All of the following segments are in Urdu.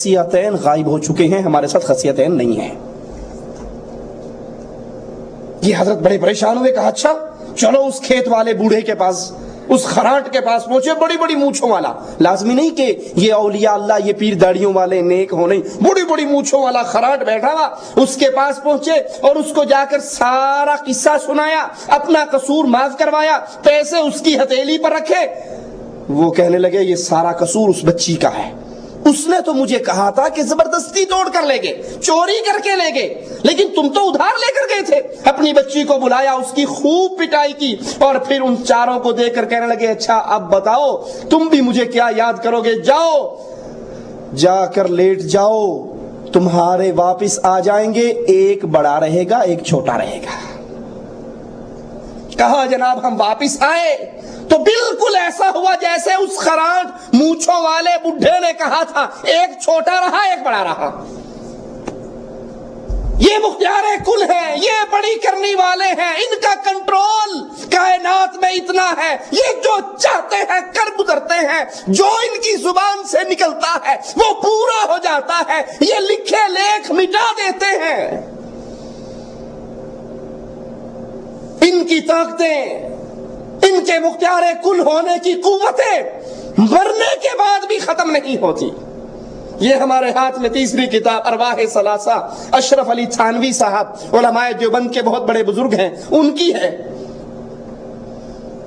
خصیتین غائب ہو چکے ہیں، ہمارے ساتھ خصیتین نہیں ہیں۔ یہ حضرت بڑے پریشان ہوئے، کہا اچھا چلو اس کھیت والے بوڑھے کے پاس، اس خراٹ کے پاس پہنچے، بڑی بڑی مونچھوں والا۔ لازمی نہیں کہ یہ اولیاء اللہ، یہ پیر داڑیوں والے نیک ہو، نہیں، بڑی بڑی مونچھوں والا خراٹ بیٹھا ہوا، اس کے پاس پہنچے اور اس کو جا کر سارا قصہ سنایا، اپنا قصور معاف کروایا، پیسے اس کی ہتھیلی پر رکھے۔ وہ کہنے لگے یہ سارا قصور اس بچی کا ہے، اس نے تو مجھے کہا تھا کہ زبردستی توڑ کر لے گئے، چوری کر کے لے گئے، لیکن تم تو ادھار لے کر گئے تھے۔ اپنی بچی کو بلایا، اس کی خوب پٹائی کی، اور پھر ان چاروں کو دیکھ کر کہنے لگے اچھا اب بتاؤ تم بھی مجھے کیا یاد کرو گے، جاؤ جا کر لیٹ جاؤ، تمہارے واپس آ جائیں گے، ایک بڑا رہے گا ایک چھوٹا رہے گا۔ کہا جناب ہم واپس آئے تو بالکل ایسا ہوا جیسے اس خراٹ مونچھوں والے بڈھے نے کہا تھا، ایک چھوٹا رہا ایک بڑا رہا۔ یہ مختار کل ہے، یہ بڑی کرنی والے ہیں، ان کا کنٹرول کائنات میں اتنا ہے، یہ جو چاہتے ہیں کر گزرتے ہیں، جو ان کی زبان سے نکلتا ہے وہ پورا ہو جاتا ہے، یہ لکھے لیکھ مٹا دیتے ہیں۔ ان کی طاقتیں، ان کے مختار کل ہونے کی قوتیں مرنے کے بعد بھی ختم نہیں ہوتی۔ یہ ہمارے ہاتھ میں تیسری کتاب ارواح ثلاثہ، اشرف علی تھانوی صاحب علماء دیوبند کے بہت بڑے بزرگ ہیں، ان کی ہے۔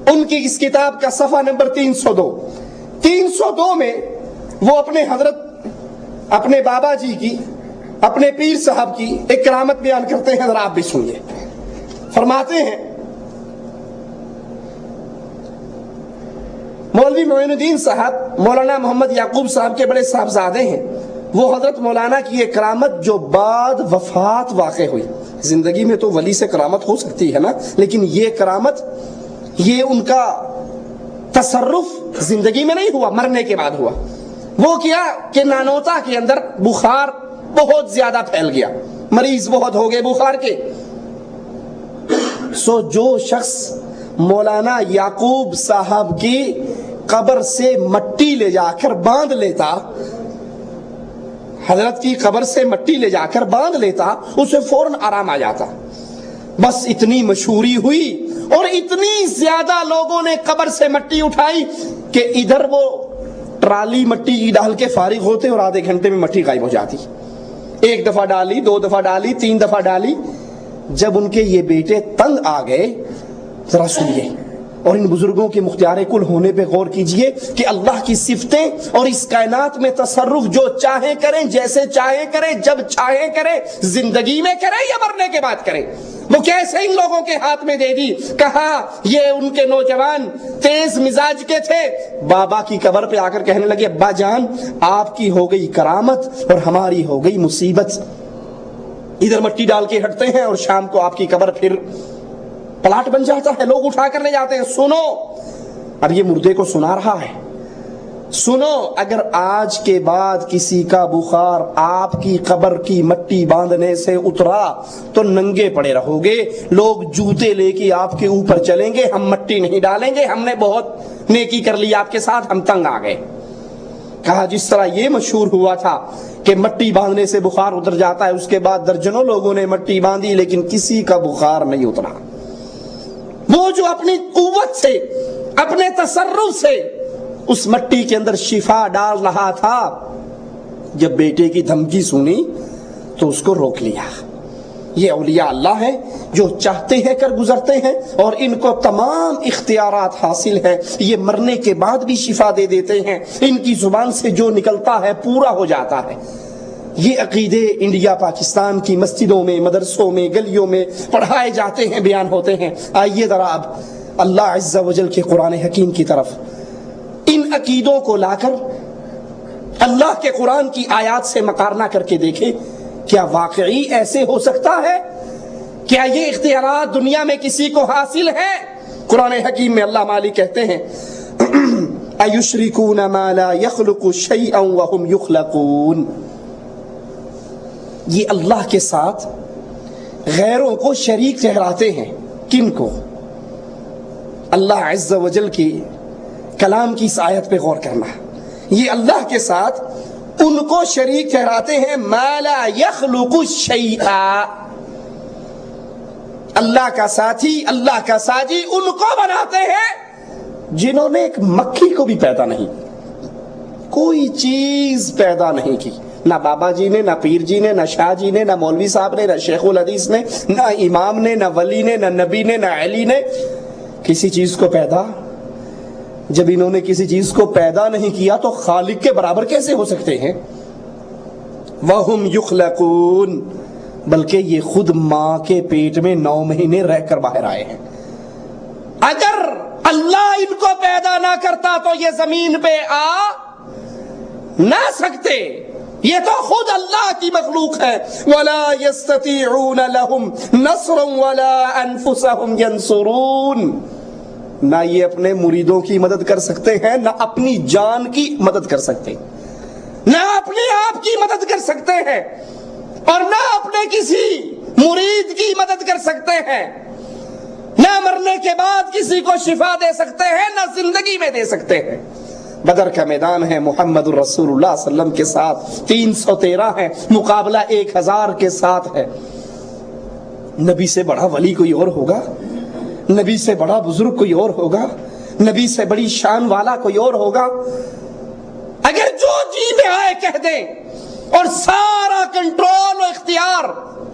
ان کی اس کتاب کا صفحہ نمبر 302 میں وہ اپنے حضرت، اپنے بابا جی کی، اپنے پیر صاحب کی ایک کرامت بیان کرتے ہیں، ذرا آپ بھی سنیے۔ فرماتے ہیں مولوی معین الدین صاحب مولانا محمد یعقوب صاحب کے بڑے صاحبزادے ہیں، وہ حضرت مولانا کی ایک کرامت جو بعد وفات واقع ہوئی۔ زندگی میں تو ولی سے کرامت ہو سکتی ہے نا، لیکن یہ کرامت، یہ ان کا تصرف زندگی میں نہیں ہوا، مرنے کے بعد ہوا۔ وہ کیا کہ نانوتا کے اندر بخار بہت زیادہ پھیل گیا، مریض بہت ہو گئے بخار کے۔ سو جو شخص مولانا یعقوب صاحب کی قبر سے مٹی لے جا کر باندھ لیتا، حضرت کی قبر سے مٹی لے جا کر باندھ لیتا، اسے فوراً آرام آ جاتا۔ بس اتنی مشہوری ہوئی اور اتنی زیادہ لوگوں نے قبر سے مٹی اٹھائی کہ ادھر وہ ٹرالی مٹی کی ڈال کے فارغ ہوتے اور آدھے گھنٹے میں مٹی غائب ہو جاتی۔ ایک دفعہ ڈالی، 2 دفعہ ڈالی، 3 دفعہ ڈالی۔ جب ان کے یہ بیٹے تنگ آ گئے، ذرا سنیے اور ان بزرگوں کے مختار کل ہونے پہ غور کیجئے کہ اللہ کی صفتیں اور اس کائنات میں تصرف جو چاہیں کریں، جیسے چاہیں کریں، جب چاہیں کریں، زندگی میں کریں یا مرنے کے بعد کریں۔ وہ کیسے ان لوگوں کے ہاتھ میں دے دی۔ کہا یہ ان کے نوجوان تیز مزاج کے تھے، بابا کی قبر پہ آ کر کہنے لگے ابا جان آپ کی ہو گئی کرامت اور ہماری ہو گئی مصیبت۔ ادھر مٹی ڈال کے ہٹتے ہیں اور شام کو آپ کی قبر پھر پلاٹ بن جاتا ہے، لوگ اٹھا کر لے جاتے ہیں۔ سنو، اب یہ مردے کو سنا رہا ہے، سنو، اگر آج کے بعد کسی کا بخار آپ کی قبر کی مٹی باندھنے سے اترا تو ننگے پڑے رہو گے، لوگ جوتے لے کے آپ کے اوپر چلیں گے، ہم مٹی نہیں ڈالیں گے، ہم نے بہت نیکی کر لی آپ کے ساتھ، ہم تنگ آ گئے۔ کہا جس طرح یہ مشہور ہوا تھا کہ مٹی باندھنے سے بخار اتر جاتا ہے، اس کے بعد درجنوں لوگوں نے مٹی باندھی لیکن کسی کا بخار نہیں اترا۔ وہ جو اپنی قوت سے، اپنے تصرف سے اس مٹی کے اندر شفا ڈال رہا تھا، جب بیٹے کی دھمکی سنی تو اس کو روک لیا۔ یہ اولیاء اللہ ہیں جو چاہتے ہیں کر گزرتے ہیں اور ان کو تمام اختیارات حاصل ہیں، یہ مرنے کے بعد بھی شفا دے دیتے ہیں، ان کی زبان سے جو نکلتا ہے پورا ہو جاتا ہے۔ یہ عقیدے انڈیا پاکستان کی مسجدوں میں، مدرسوں میں، گلیوں میں پڑھائے جاتے ہیں، بیان ہوتے ہیں۔ آئیے ذرا اب اللہ عز و جل کے قرآن حکیم کی طرف ان عقیدوں کو لا کر اللہ کے قرآن کی آیات سے مقارنہ کر کے دیکھیں، کیا واقعی ایسے ہو سکتا ہے؟ کیا یہ اختیارات دنیا میں کسی کو حاصل ہے؟ قرآن حکیم میں اللہ مالک کہتے ہیں اَيُشْرِكُونَ مَا لَا يَخْلُقُ شَيْئًا وَهُمْ يُخْلَقُونَ۔ یہ اللہ کے ساتھ غیروں کو شریک ٹھہراتے ہیں۔ کن کو؟ اللہ عز و جل کی کلام کی اس آیت پہ غور کرنا۔ یہ اللہ کے ساتھ ان کو شریک ٹھہراتے ہیں ما لا یخلق شیئا، اللہ کا ساتھی، اللہ کا ساجی ان کو بناتے ہیں جنہوں نے ایک مکھی کو بھی پیدا نہیں، کوئی چیز پیدا نہیں کی، نہ بابا جی نے، نہ پیر جی نے، نہ شاہ جی نے، نہ مولوی صاحب نے، نہ شیخ الحدیث نے، نہ امام نے، نہ ولی نے، نہ نبی نے، نہ علی نے کسی چیز کو پیدا۔ جب انہوں نے کسی چیز کو پیدا نہیں کیا تو خالق کے برابر کیسے ہو سکتے ہیں؟ وَهُمْ يُخْلَقُونَ، بلکہ یہ خود ماں کے پیٹ میں 9 مہینے رہ کر باہر آئے ہیں۔ اگر اللہ ان کو پیدا نہ کرتا تو یہ زمین پہ آ نہ سکتے، یہ تو خود اللہ کی مخلوق ہے۔ وَلَا يَسْتَطِيعُونَ لَهُمْ نَصْرًا وَلَا أَنفُسَهُمْ يَنصُرُونَ، نہ یہ اپنے مریدوں کی مدد کر سکتے ہیں، نہ اپنی جان کی مدد کر سکتے، نہ اپنے آپ کی مدد کر سکتے ہیں، اور نہ اپنے کسی مرید کی مدد کر سکتے ہیں، نہ مرنے کے بعد کسی کو شفا دے سکتے ہیں، نہ زندگی میں دے سکتے ہیں۔ بدر کا میدان ہے، محمد الرسول اللہ صلی اللہ علیہ وسلم کے ساتھ 313 ہے، مقابلہ 1000 کے ساتھ ہے۔ نبی سے بڑا ولی کوئی اور ہوگا؟ نبی سے بڑا بزرگ کوئی اور ہوگا؟ نبی سے بڑی شان والا کوئی اور ہوگا؟ اگر جو جی میں آئے کہہ دیں اور سارا کنٹرول و اختیار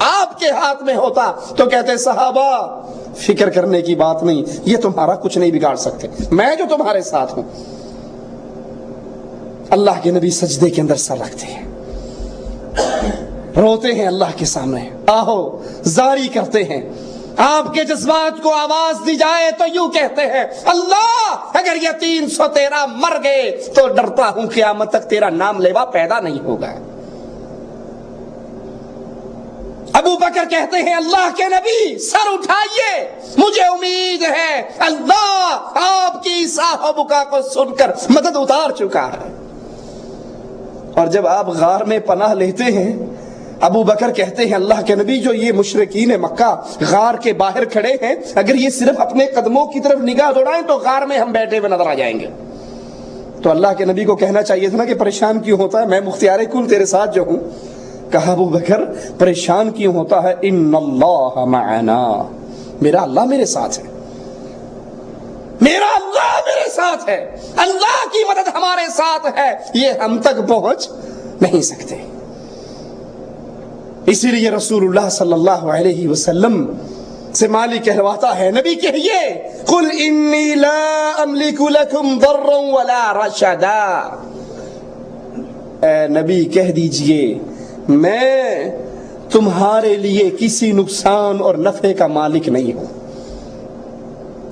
آپ کے ہاتھ میں ہوتا تو کہتے صحابہ فکر کرنے کی بات نہیں، یہ تمہارا کچھ نہیں بگاڑ سکتے، میں جو تمہارے ساتھ ہوں۔ اللہ کے نبی سجدے کے اندر سر رکھتے ہیں، روتے ہیں اللہ کے سامنے، آہو زاری کرتے ہیں۔ آپ کے جذبات کو آواز دی جائے تو یوں کہتے ہیں اللہ اگر یہ 313 مر گئے تو ڈرتا ہوں قیامت تک تیرا نام لیوا پیدا نہیں ہوگا۔ ابو بکر کہتے ہیں اللہ کے نبی سر اٹھائیے، مجھے امید ہے اللہ آپ کی آہ و بکا کو سن کر مدد اتار چکا ہے۔ اور جب آپ غار میں پناہ لیتے ہیں، ابو بکر کہتے ہیں اللہ کے نبی جو یہ مشرکین مکہ غار کے باہر کھڑے ہیں، اگر یہ صرف اپنے قدموں کی طرف نگاہ دوڑائیں تو غار میں ہم بیٹھے ہوئے نظر آ جائیں گے۔ تو اللہ کے نبی کو کہنا چاہیے تھا نا کہ پریشان کیوں ہوتا ہے، میں مختار کل تیرے ساتھ جو ہوں۔ کہا ابو بکر پریشان کیوں ہوتا ہے، ان اللہ معنا، میرا اللہ میرے ساتھ ہے، میرا اللہ میرے ساتھ ہے، اللہ کی مدد ہمارے ساتھ ہے، یہ ہم تک پہنچ نہیں سکتے۔ اسی لیے رسول اللہ صلی اللہ علیہ وسلم سے مالک کہلواتا ہے نبی کہیے قل انی لا املک لکم ضرا ولا رشدا، اے نبی کہہ دیجئے میں تمہارے لیے کسی نقصان اور نفع کا مالک نہیں ہوں۔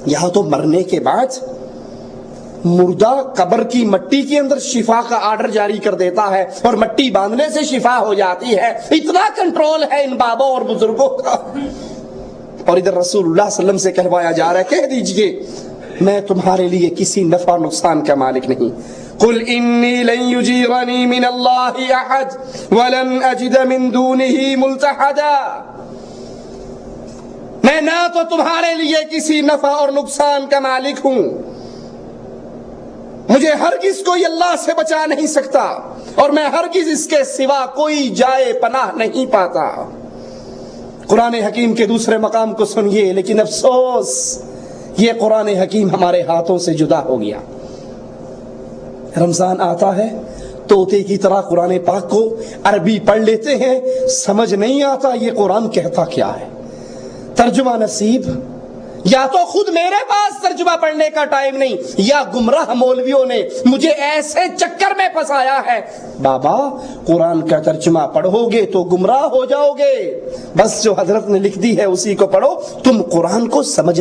یہاں تو مرنے کے بعد مردہ قبر کی مٹی کے اندر شفا کا آرڈر جاری کر دیتا ہے اور مٹی باندھنے سے شفا ہو جاتی ہے، اتنا کنٹرول ہے ان بابوں اور بزرگوں کا۔ اور ادھر رسول اللہ صلی اللہ علیہ وسلم سے کہلوایا جا رہا ہے کہہ دیجئے میں تمہارے لیے کسی نفع نقصان کا مالک نہیں۔ قل انی لن یجیرنی من اللہ احد ولن اجد من دونہ ملتحدا، میں نہ تو تمہارے لیے کسی نفع اور نقصان کا مالک ہوں، مجھے ہرگز کوئی اللہ سے بچا نہیں سکتا، اور میں ہرگز اس کے سوا کوئی جائے پناہ نہیں پاتا۔ قرآن حکیم کے دوسرے مقام کو سنیے، لیکن افسوس یہ قرآن حکیم ہمارے ہاتھوں سے جدا ہو گیا۔ رمضان آتا ہے طوطے کی طرح قرآن پاک کو عربی پڑھ لیتے ہیں، سمجھ نہیں آتا یہ قرآن کہتا کیا ہے۔ ترجمہ نصیب، یا تو خود میرے پاس ترجمہ پڑھنے کا ٹائم نہیں، یا گمراہ مولویوں نے مجھے ایسے چکر میں پھنسایا ہے بابا قرآن کا ترجمہ پڑھو گے تو گمراہ ہو جاؤ گے، بس جو حضرت نے لکھ دی ہے اسی کو پڑھو، تم قرآن کو سمجھنے